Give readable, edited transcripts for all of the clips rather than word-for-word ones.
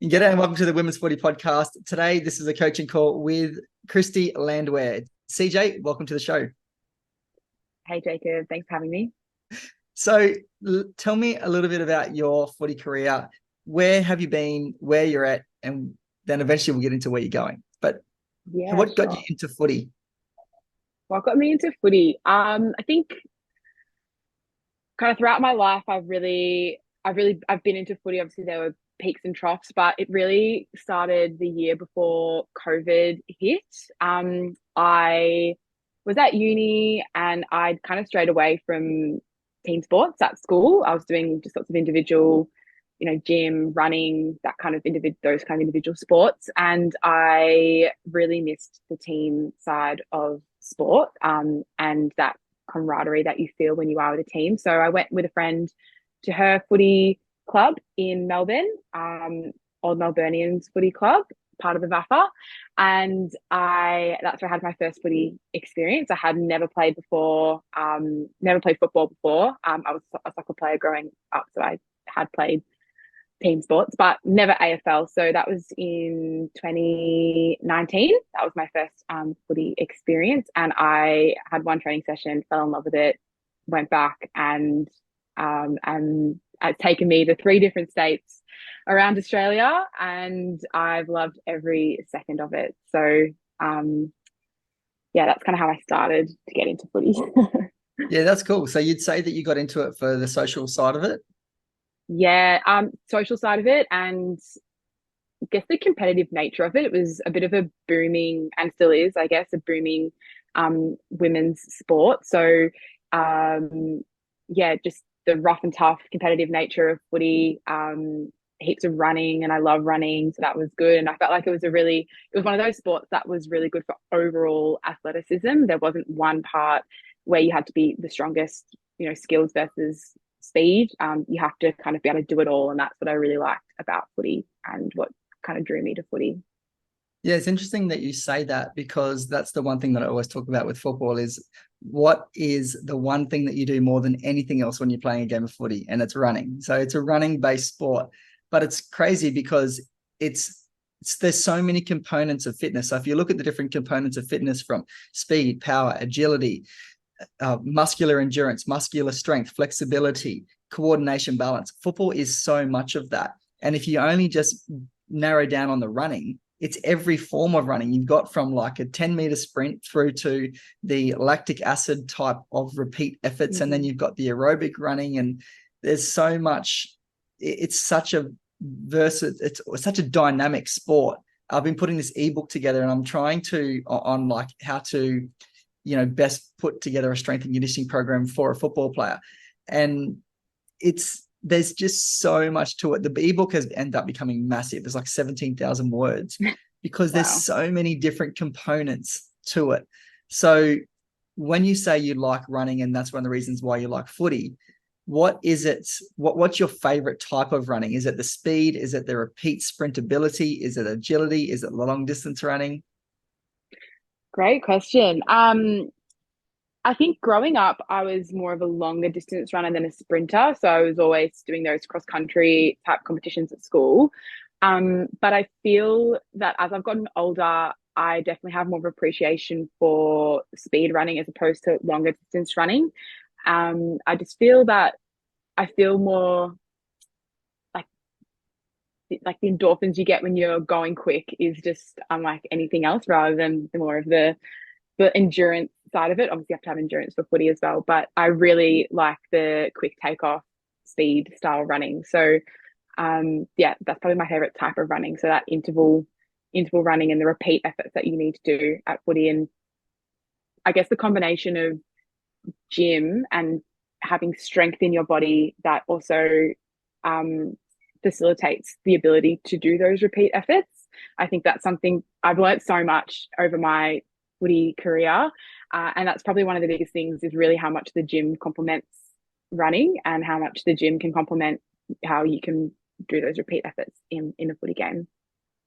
G'day and welcome to the Women's Footy Podcast. Today, this is a coaching call with Christy Landwehr. CJ, welcome to the show. Hey Jacob, thanks for having me. So tell me a little bit about your footy career. Where have you been, where you're at, and then eventually we'll get into where you're going. But Yeah, what got you sure. into footy? What got me into footy? I think kind of throughout my life, I've been into footy. Obviously, there were peaks and troughs, but it really started the year before COVID hit. I was at uni and I'd kind of strayed away from team sports at school. I was doing just lots of individual, gym, running, those kind of individual sports. And I really missed the team side of sport, and that camaraderie that you feel when you are with a team. So I went with a friend to her footy club in Melbourne, Old Melburnians Footy Club, part of the VAFA. And that's where I had my first footy experience. I had never played before, never played football before. I was a soccer player growing up, so I had played team sports, but never AFL. So that was in 2019. That was my first footy experience. And I had one training session, fell in love with it, went back, and it's taken me to three different states around Australia. And I've loved every second of it. So, yeah, that's kind of how I started to get into footy. Yeah, that's cool. So you'd say that you got into it for the social side of it? Yeah, social side of it, and I guess the competitive nature of it. It was a bit of a booming, and still is, I guess, a booming women's sport. So, yeah, just the rough and tough competitive nature of footy, heaps of running, and I love running, so that was good. And I felt like it was one of those sports that was really good for overall athleticism. There wasn't one part where you had to be the strongest, skills versus speed. You have to kind of be able to do it all, and that's what I really liked about footy and what kind of drew me to footy. Yeah, it's interesting that you say that because that's the one thing that I always talk about with football is what is the one thing that you do more than anything else when you're playing a game of footy, and it's running. So it's a running based sport, but it's crazy because there's so many components of fitness. So if you look at the different components of fitness from speed, power, agility, muscular endurance, muscular strength, flexibility, coordination, balance, football is so much of that. And if you only just narrow down on the running, it's every form of running. You've got from like a 10-meter sprint through to the lactic acid type of repeat efforts. And then Mm. you've got the aerobic running. And there's so much, it's such a it's such a dynamic sport. I've been putting this ebook together and I'm trying to on like how to, best put together a strength and conditioning program for a football player. And there's just so much to it. The ebook has ended up becoming massive. There's like 17,000 words because there's Wow. so many different components to it. So when you say you like running, and that's one of the reasons why you like footy, what is it? What's your favorite type of running? Is it the speed? Is it the repeat sprintability? Is it agility? Is it long distance running? Great question. I think growing up, I was more of a longer distance runner than a sprinter. So I was always doing those cross country type competitions at school. But I feel that as I've gotten older, I definitely have more of appreciation for speed running as opposed to longer distance running. I just feel that I feel more like the endorphins you get when you're going quick is just unlike anything else, rather than the more of the endurance side of it. Obviously, you have to have endurance for footy as well, but I really like the quick takeoff speed style running. So, yeah, that's probably my favorite type of running. So that interval running and the repeat efforts that you need to do at footy, and I guess the combination of gym and having strength in your body that also um, facilitates the ability to do those repeat efforts. I think that's something I've learned so much over my footy career. And that's probably one of the biggest things is really how much the gym complements running and how much the gym can complement how you can do those repeat efforts in a footy game.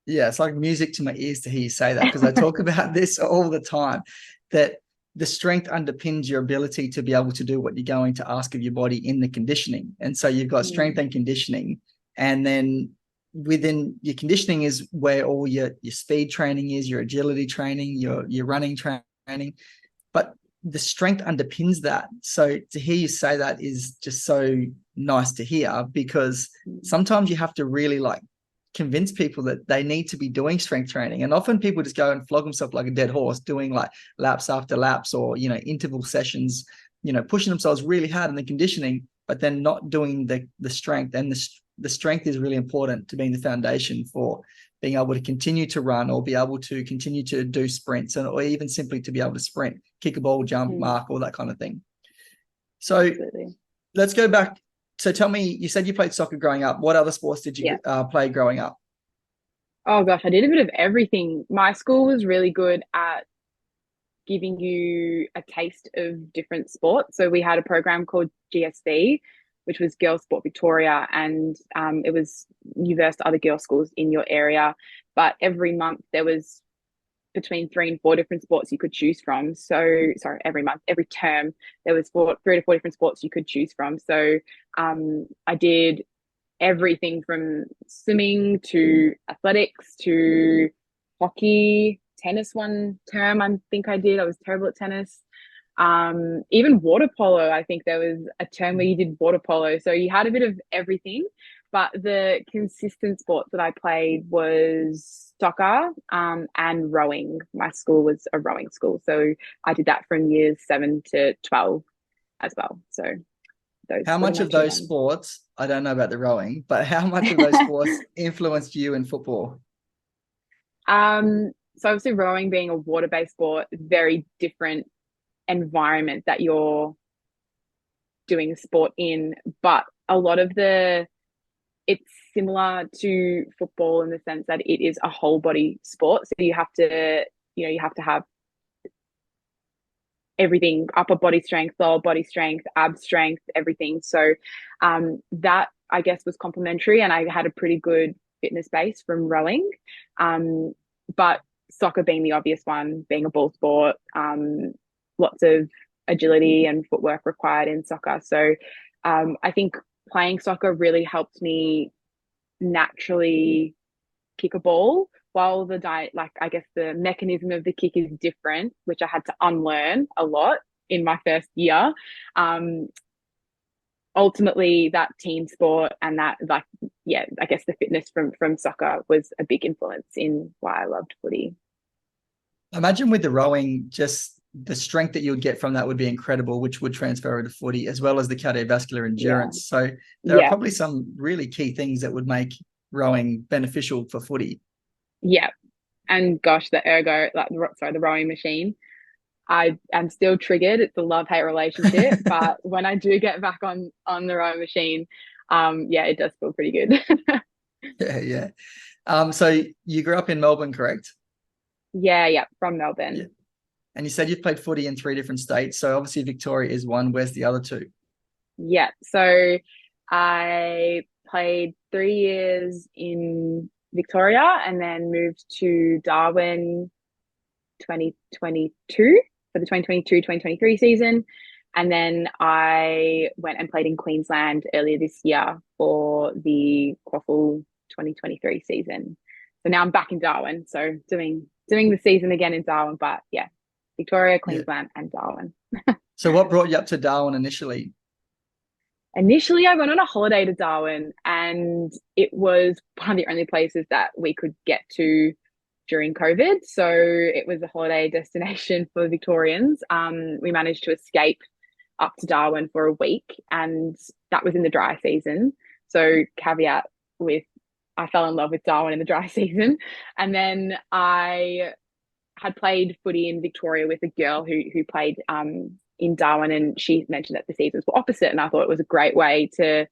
Yeah, it's like music to my ears to hear you say that because I talk about this all the time, that the strength underpins your ability to be able to do what you're going to ask of your body in the conditioning. And so you've got strength Mm. and conditioning, and then within your conditioning is where all your speed training is, your agility training, your running training, but the strength underpins that. So to hear you say that is just so nice to hear, because sometimes you have to really like convince people that they need to be doing strength training. And often people just go and flog themselves like a dead horse, doing like laps after laps, or, you know, interval sessions, you know, pushing themselves really hard in the conditioning, but then not doing the strength. And the strength is really important to being the foundation for being able to continue to run, or be able to continue to do sprints, and or even simply to be able to sprint, kick a ball, jump, mark, all that kind of thing. So Absolutely. let's go back. So tell me, you said you played soccer growing up. What other sports did you play growing up? Oh gosh, I did a bit of everything. My school was really good at giving you a taste of different sports. So we had a program called GSV, which was Girls Sport Victoria, and it was you versed other girls' schools in your area. But every month there was between 3 and 4 different sports you could choose from. So, sorry, every term there was 3 to 4 different sports you could choose from. So, I did everything from swimming to athletics to hockey, tennis. One term I think I did. I was terrible at tennis. Even water polo. I think there was a term where you did water polo. So you had a bit of everything. But the consistent sports that I played was soccer and rowing. My school was a rowing school. So I did that from years 7 to 12 as well. So those How much of those sports, I don't know about the rowing, but how much of those sports influenced you in football? So obviously rowing being a water-based sport, very different environment that you're doing sport in, but a lot of it's similar to football in the sense that it is a whole body sport. So you have to have everything: upper body strength, lower body strength, ab strength, everything. So that I guess was complementary, and I had a pretty good fitness base from rowing. But soccer being the obvious one, being a ball sport, lots of agility and footwork required in soccer. So I think playing soccer really helped me naturally kick a ball, while I guess the mechanism of the kick is different, which I had to unlearn a lot in my first year. Ultimately that team sport and that I guess the fitness from soccer was a big influence in why I loved footy. Imagine with the rowing, just the strength that you would get from that would be incredible, which would transfer over to footy, as well as the cardiovascular endurance. So there are probably some really key things that would make rowing beneficial for footy. Yeah. And gosh, the rowing machine, I am still triggered. It's a love-hate relationship, but when I do get back on the rowing machine, it does feel pretty good. Yeah. So you grew up in Melbourne, correct? Yeah, from Melbourne. Yeah. And you said you've played footy in 3 different states. So obviously Victoria is one. Where's the other 2? Yeah. So I played 3 years in Victoria and then moved to Darwin 2022 for the 2022-2023 season. And then I went and played in Queensland earlier this year for the Quaffle 2023 season. So now I'm back in Darwin. So doing the season again in Darwin, but yeah, Victoria, Queensland, and Darwin. So what brought you up to Darwin initially? Initially, I went on a holiday to Darwin, and it was one of the only places that we could get to during COVID. So it was a holiday destination for Victorians. We managed to escape up to Darwin for a week, and that was in the dry season. So caveat with, I fell in love with Darwin in the dry season. And then I had played footy in Victoria with a girl who played in Darwin, and she mentioned that the seasons were opposite, and I thought it was a great way to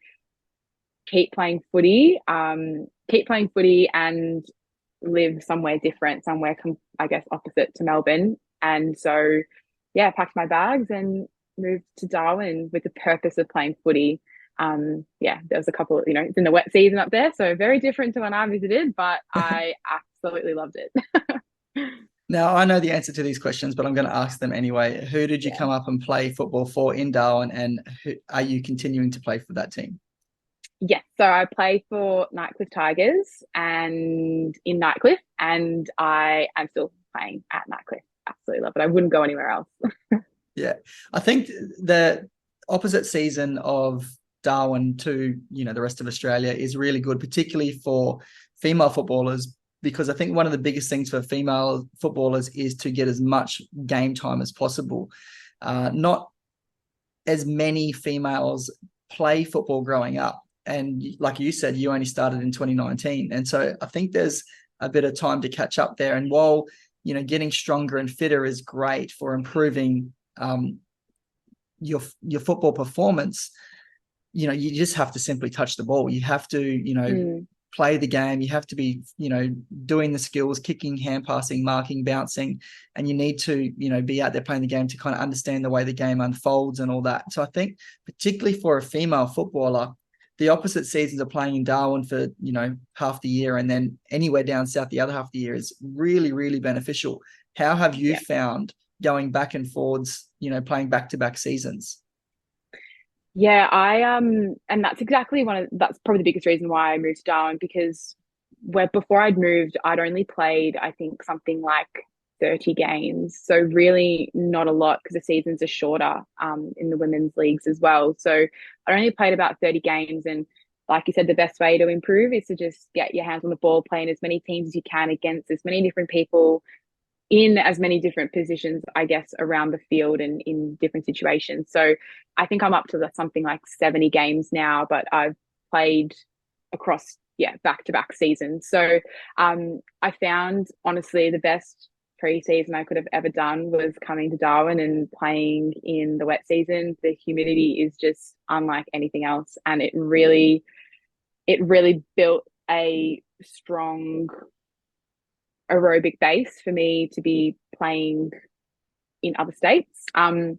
keep playing footy and live somewhere different, somewhere I guess opposite to Melbourne. And so packed my bags and moved to Darwin with the purpose of playing footy. There was a couple, it's in the wet season up there, so very different to when I visited, but I absolutely loved it. Now, I know the answer to these questions, but I'm going to ask them anyway. Who did you come up and play football for in Darwin, and are you continuing to play for that team? Yes, so I play for Nightcliff Tigers and in Nightcliff, and I am still playing at Nightcliff. Absolutely love it. I wouldn't go anywhere else. Yeah. I think the opposite season of Darwin to, the rest of Australia is really good, particularly for female footballers, because I think one of the biggest things for female footballers is to get as much game time as possible. Not as many females play football growing up. And like you said, you only started in 2019. And so I think there's a bit of time to catch up there. And while, getting stronger and fitter is great for improving your football performance, you just have to simply touch the ball. You have to, play the game. You have to be, doing the skills, kicking, hand passing, marking, bouncing, and you need to, be out there playing the game to kind of understand the way the game unfolds and all that. So I think particularly for a female footballer, the opposite seasons of playing in Darwin for, half the year and then anywhere down south the other half of the year is really, really beneficial. How have you found going back and forwards, playing back-to-back seasons? Yeah, and that's probably the biggest reason why I moved to Darwin, because before I'd moved, I'd only played, I think, something like 30 games. So really not a lot, because the seasons are shorter in the women's leagues as well. So I only played about 30 games. And like you said, the best way to improve is to just get your hands on the ball, play in as many teams as you can against as many different people in as many different positions, I guess, around the field and in different situations. So I think I'm up to something like 70 games now, but I've played across, back-to-back seasons. So I found, honestly, the best pre-season I could have ever done was coming to Darwin and playing in the wet season. The humidity is just unlike anything else. And it really built a strong aerobic base for me to be playing in other states. But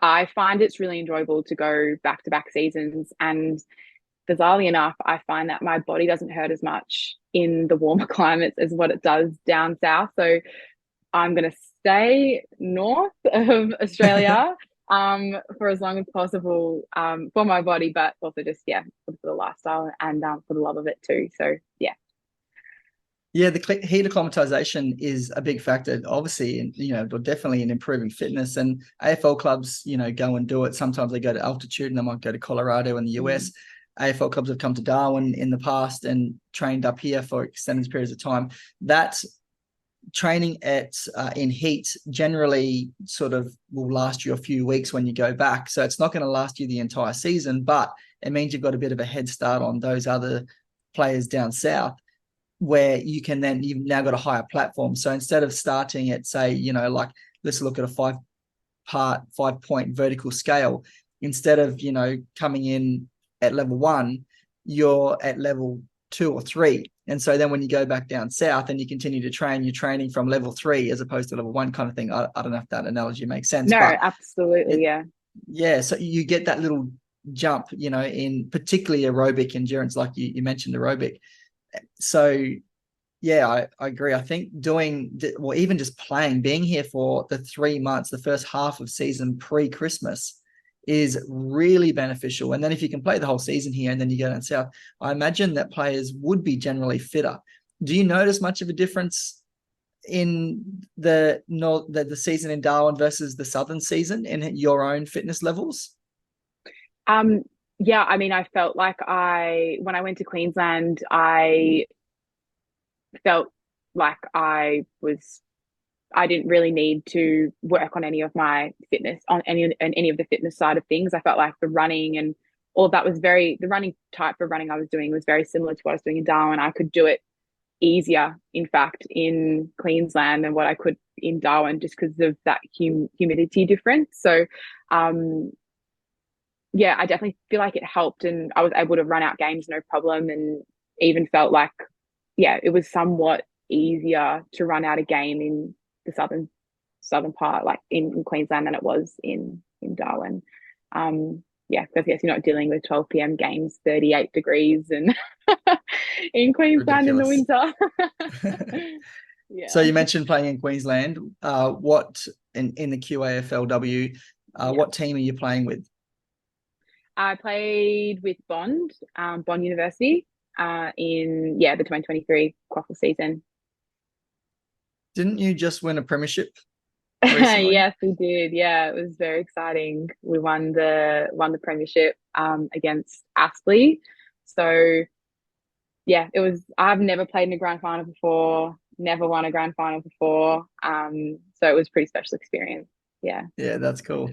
I find it's really enjoyable to go back-to-back seasons. And bizarrely enough, I find that my body doesn't hurt as much in the warmer climates as what it does down south. So I'm going to stay north of Australia for as long as possible for my body, but also just, for the lifestyle and for the love of it too. So, yeah. Yeah, the heat acclimatization is a big factor, obviously, and definitely in improving fitness. And AFL clubs, go and do it. Sometimes they go to altitude, and they might go to Colorado in the US. AFL clubs have come to Darwin in the past and trained up here for extended periods of time. That training in heat generally sort of will last you a few weeks when you go back. So it's not going to last you the entire season, but it means you've got a bit of a head start on those other players down south, where you've now got a higher platform. So instead of starting at, say, like, let's look at a 5-point vertical scale, instead of, coming in at level 1, you're at level 2 or 3. And so then when you go back down south and you continue to train, you're training from level 3 as opposed to level 1 kind of thing. I don't know if that analogy makes sense. No, but absolutely. Yeah. So you get that little jump, in particularly aerobic endurance, like you mentioned aerobic. So, yeah, I agree. I think even just playing, being here for the 3 months, the first half of season pre-Christmas is really beneficial. And then if you can play the whole season here and then you go down south, I imagine that players would be generally fitter. Do you notice much of a difference in the season in Darwin versus the southern season in your own fitness levels? Yeah, I mean, I felt like when I went to Queensland, I felt like I didn't really need to work on any of my fitness, on any of the fitness side of things. I felt like the running and all of that was the running type of running I was doing was very similar to what I was doing in Darwin. I could do it easier, in fact, in Queensland than what I could in Darwin, just because of that humidity difference. So, yeah, I definitely feel like it helped, and I was able to run out games no problem, and even felt like, it was somewhat easier to run out a game in the southern part, like in Queensland, than it was in Darwin. Because yes, you're not dealing with 12 p.m. games, 38 degrees, and in Queensland in the Ridiculous. winter. Yeah. So you mentioned playing in Queensland. What in the QAFLW? What team are you playing with? I played with Bond University, in the 2023 quaffle season. Didn't you just win a premiership recently? Yes, we did. Yeah, it was very exciting. We won the premiership against Astley. So yeah, it was. I've never played in a grand final before. Never won a grand final before. So it was a pretty special experience. Yeah. Yeah, that's cool.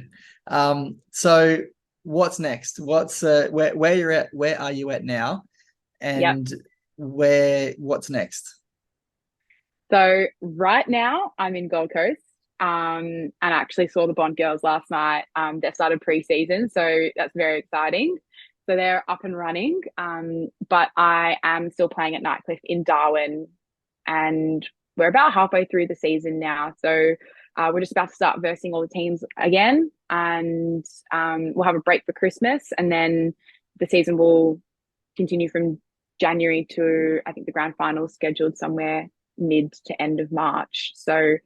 So what's next? Where you're at? Where are you at now? Yep. And what's next? So right now I'm in Gold Coast. And I actually saw the Bond girls last night. They started pre-season, so that's very exciting. So they're up and running. But I am still playing at Nightcliff in Darwin, and we're about halfway through the season now. So we're just about to start versing all the teams again, and we'll have a break for Christmas, and then the season will continue from January to, I think, the grand final is scheduled somewhere mid to end of March. So a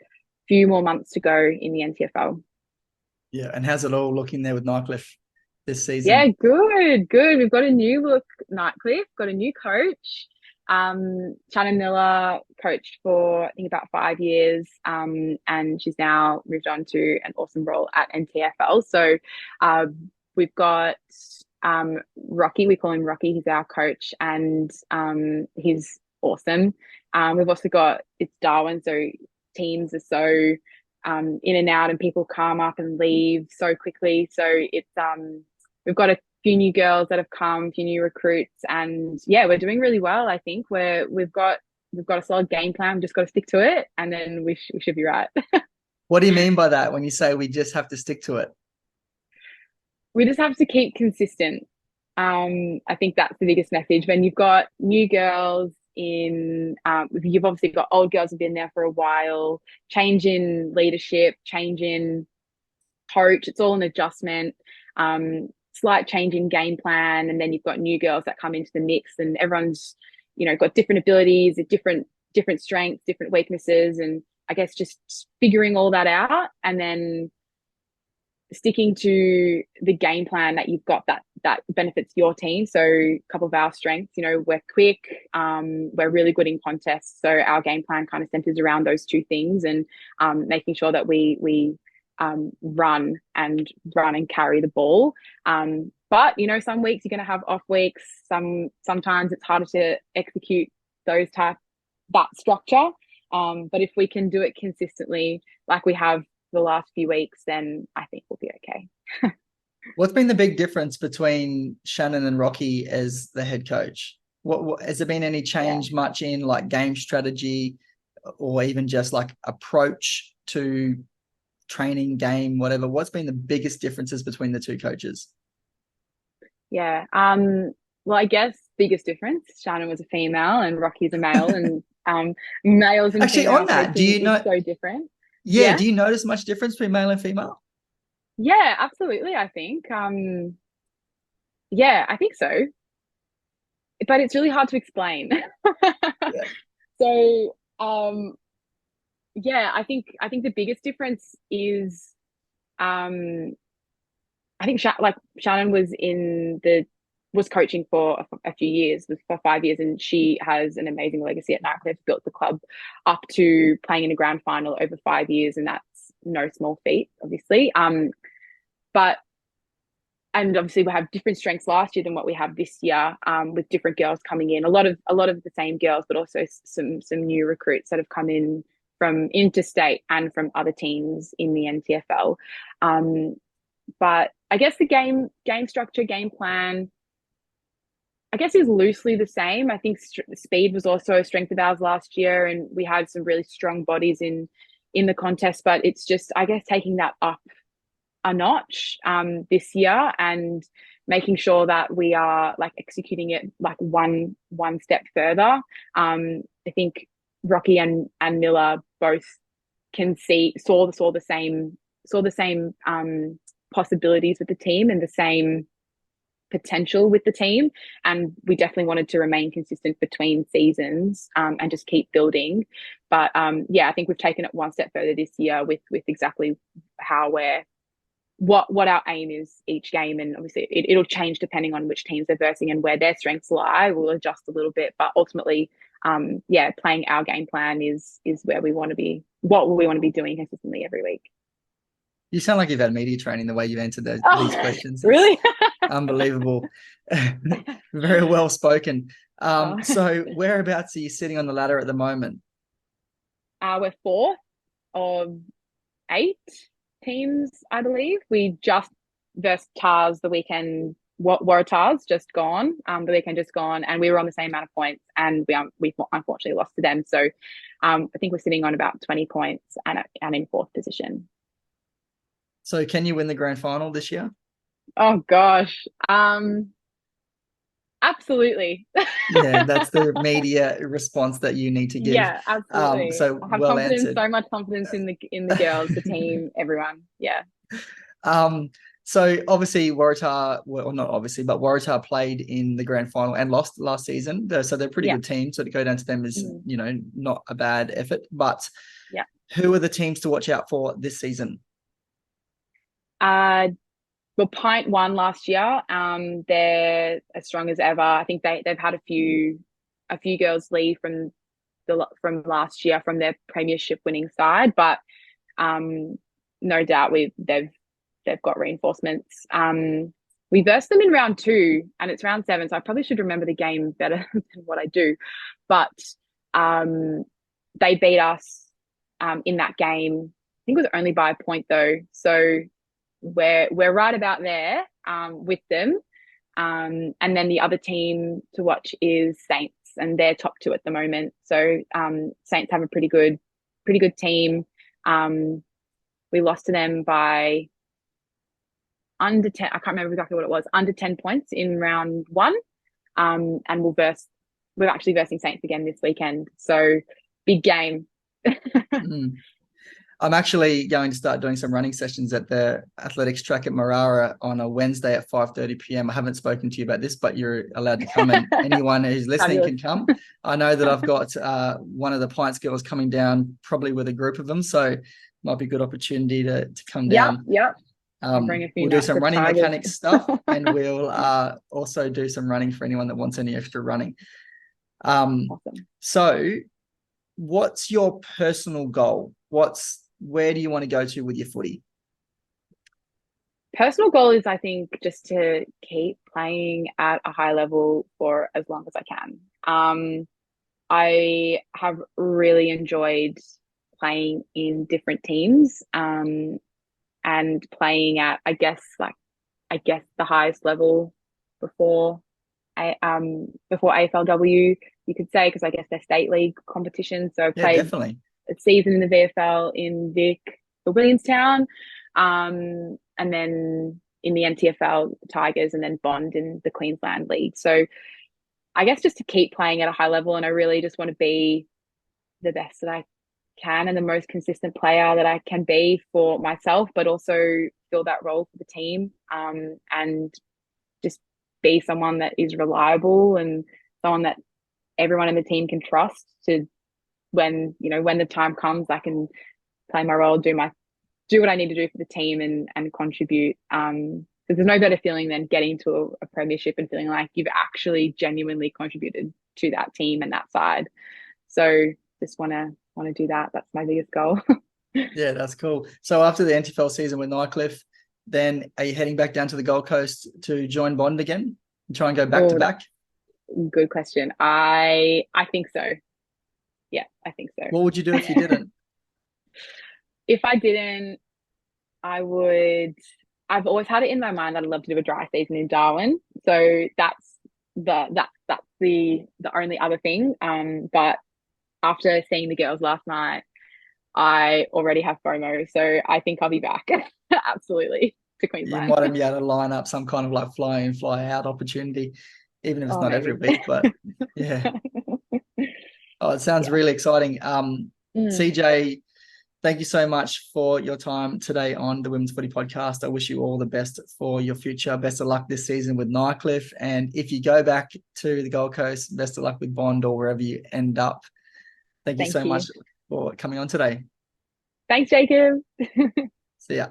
few more months to go in the NTFL. Yeah, and how's it all looking there with Nightcliff this Yeah, season? good, good. We've got a new look Nightcliff, got a new coach. Shannon Miller coached for I think about 5 years, and she's now moved on to an awesome role at NTFL. So we've got Rocky, we call him Rocky, he's our coach, and he's awesome. We've also got it's Darwin, so teams are so in and out, and people come up and leave so quickly. So it's we've got a few new girls that have come, a few new recruits, and yeah, we're doing really well. I think we've got a solid game plan. We've just got to stick to it, and then we should be right. What do you mean by that when you say we just have to stick to it? We just have to keep consistent. I think that's the biggest message. When you've got new girls in, you've obviously got old girls who've been there for a while, change in leadership, change in coach, it's all an adjustment, slight change in game plan, and then you've got new girls that come into the mix, and everyone's, got different abilities, different strengths, different weaknesses, and I guess just figuring all that out, and then sticking to the game plan that you've got that benefits your team. So a couple of our strengths, we're quick, we're really good in contests, so our game plan kind of centers around those two things, and making sure that we run and carry the ball. But some weeks you're going to have off weeks. Sometimes it's harder to execute that structure. But if we can do it consistently, like we have the last few weeks, then I think we'll be okay. What's been the big difference between Shannon and Rocky as the head coach? What has there been any change much in like game strategy, or even just like approach to training, game, whatever? What's been the biggest differences between the two coaches? Yeah. Well, I guess biggest difference, Shannon was a female and Rocky's a male, and males and Actually, on female that, do coaching you is know? so different. Yeah, Yeah. do you notice much difference between male and female? Yeah, absolutely. I think. Yeah, I think so. But it's really hard to explain. Yeah. So, yeah, I think the biggest difference is, I think Shannon was coaching for a few years, was for 5 years, and she has an amazing legacy at Nightcliff, built the club up to playing in a grand final over 5 years, and that's no small feat, obviously. But and obviously we have different strengths last year than what we have this year, with different girls coming in. A lot of the same girls, but also some new recruits that have come in from interstate and from other teams in the NTFL. But I guess the game structure, game plan, I guess is loosely the same. I think speed was also a strength of ours last year, and we had some really strong bodies in the contest. But it's just, I guess, taking that up a notch this year, and making sure that we are like executing it like one step further. I think Rocky and Miller both saw the same possibilities with the team and the same potential with the team, and we definitely wanted to remain consistent between seasons, and just keep building. But yeah, I think we've taken it one step further this year with exactly how what our aim is each game, and obviously it'll change depending on which teams they're versing and where their strengths lie. We'll adjust a little bit, but ultimately, playing our game plan is where we want to be, what we want to be doing consistently every week. You sound like you've had media training the way you've answered these questions. It's really? Unbelievable. Very well spoken. So whereabouts are you sitting on the ladder at the moment? We're fourth of 8 teams, I believe. We just versed Tars the weekend. Waratahs just gone, the weekend just gone, and we were on the same amount of points, and we unfortunately lost to them. So I think we're sitting on about 20 points and in 4th position. So can you win the grand final this year? Oh gosh. Absolutely. Yeah, that's the media response that you need to give. Yeah, absolutely. So I have well confidence, answered. so much confidence in the girls, the team, everyone. Yeah. So obviously Waratah, well, not obviously, but Waratah played in the grand final and lost last season. So they're a pretty good team. So to go down to them is, not a bad effort. But who are the teams to watch out for this season? Well, Pint won last year. They're as strong as ever. I think they've had a few girls leave from last year from their premiership winning side, but no doubt they've got reinforcements. We versed them in round 2, and it's round 7, so I probably should remember the game better than what I do. But they beat us in that game. I think it was only by a point though. So we're right about there with them. And then the other team to watch is Saints, and they're top 2 at the moment. So Saints have a pretty good team. We lost to them by under 10. I can't remember exactly what it was. Under 10 points in round 1. And we're actually versing Saints again this weekend. So big game. I'm actually going to start doing some running sessions at the athletics track at Marara on a Wednesday at 5:30 p.m. I haven't spoken to you about this, but you're allowed to come, and anyone who's listening can come. I know that I've got one of the Pints girls coming down, probably with a group of them, so might be a good opportunity to come down. Yep. We'll do some running mechanics stuff, and we'll also do some running for anyone that wants any extra running. Awesome. So what's your personal goal? Where do you want to go to with your footy? Personal goal is, I think, just to keep playing at a high level for as long as I can. I have really enjoyed playing in different teams, and playing at, I guess the highest level before AFLW, you could say, because I guess they're state league competitions. So I played definitely a season in the VFL in Vic for Williamstown, and then in the NTFL Tigers, and then Bond in the Queensland League. So I guess just to keep playing at a high level, and I really just want to be the best that I can and the most consistent player that I can be for myself, but also fill that role for the team, and just be someone that is reliable and someone that everyone in the team can trust to, when the time comes, I can play my role, do what I need to do for the team, and contribute. Because there's no better feeling than getting to a premiership and feeling like you've actually genuinely contributed to that team and that side. So just want to do that. That's my biggest goal. Yeah, that's cool. So after the NTFL season with Nycliffe, then are you heading back down to the Gold Coast to join Bond again and try and go back to back? Good question. I think so. Yeah, I think so. What would you do if you didn't? If I didn't, I've always had it in my mind that I'd love to do a dry season in Darwin. So that's the only other thing. But after seeing the girls last night, I already have FOMO. So I think I'll be back. Absolutely, to Queensland. You might be able to line up some kind of like fly in, fly out opportunity, even if it's not maybe every week, but yeah. Oh, it sounds really exciting. CJ, thank you so much for your time today on the Women's Footy Podcast. I wish you all the best for your future. Best of luck this season with Nycliffe. And if you go back to the Gold Coast, best of luck with Bond or wherever you end up. Thank you so much for coming on today. Thanks, Jacob. See ya.